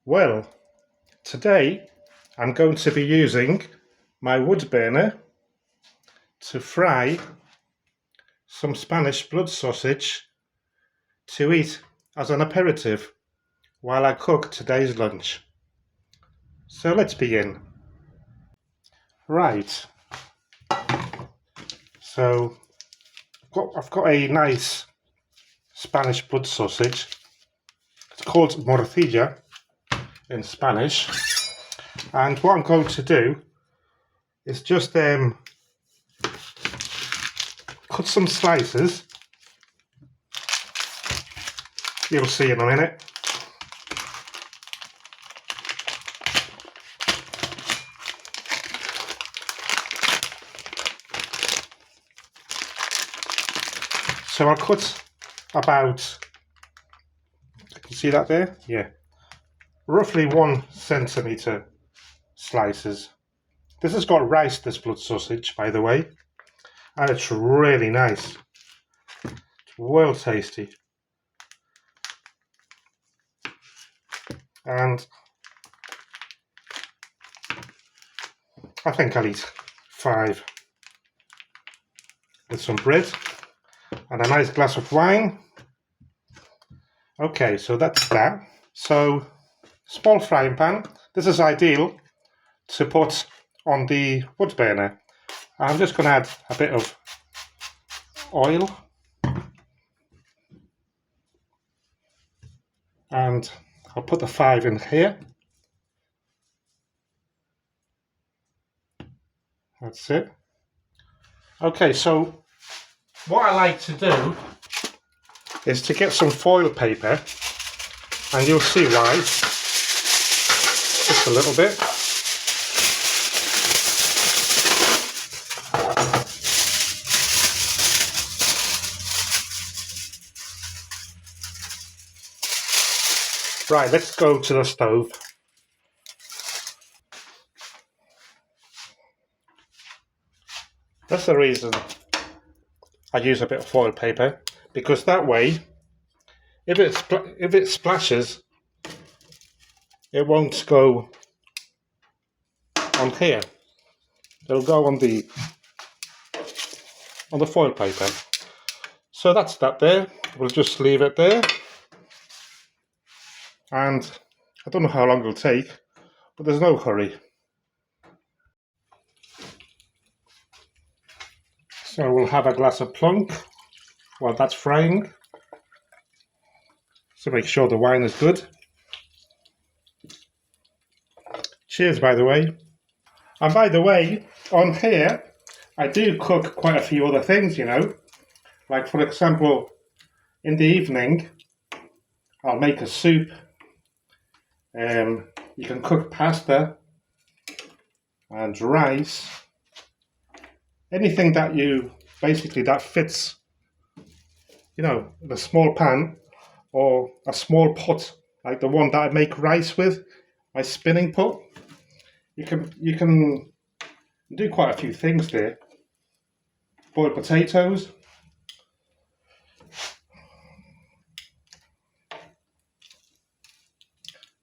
Well, today I'm going to be using my wood burner to fry some Spanish blood sausage to eat as an aperitif while I cook today's lunch. So let's begin. Right, so I've got a nice Spanish blood sausage. It's called morcilla in Spanish, and what I'm going to do is just cut some slices. You'll see in a minute. So I'll cut about, can you see that there? Yeah, roughly 1 centimetre slices. This has got rice, this blood sausage, by the way, and it's really nice. It's well tasty. And I think I'll eat 5 with some bread and a nice glass of wine. Okay, so that's that. So, small frying pan. This is ideal to put on the wood burner. I'm just going to add a bit of oil and I'll put the 5 in here. That's it. Okay, so what I like to do is to get some foil paper, and you'll see why. Just a little bit. Right, let's go to the stove. That's the reason I use a bit of foil paper, because that way, if it splashes, it won't go on here. It'll go on the foil paper. So that's that there. We'll just leave it there. And I don't know how long it'll take, but there's no hurry. So we'll have a glass of plunk while that's frying. So make sure the wine is good. Cheers, by the way. And by the way, on here, I do cook quite a few other things, you know. Like, for example, in the evening, I'll make a soup. You can cook pasta and rice. Anything that that fits, you know, in a small pan or a small pot, like the one that I make rice with, my spinning pot. You can do quite a few things there. Boiled potatoes.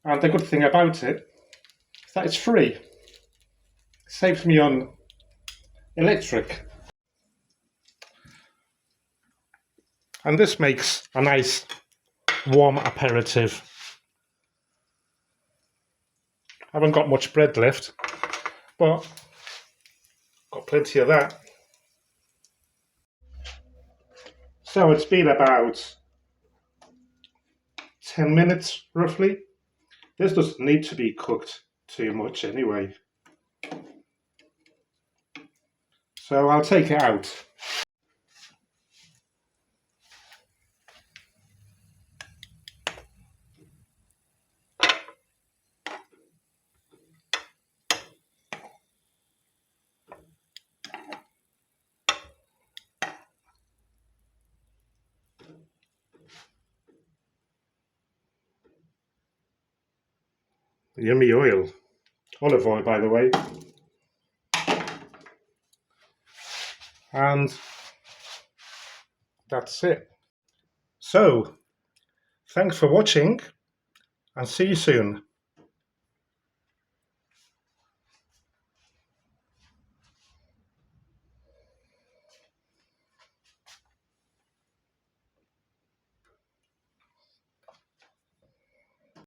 And the good thing about it is that it's free. It saves me on electric. And this makes a nice warm aperitif. I haven't got much bread left, but got plenty of that. So it's been about 10 minutes roughly. This doesn't need to be cooked too much anyway. So I'll take it out. Yummy oil. Olive oil, by the way. And that's it. So, thanks for watching and see you soon.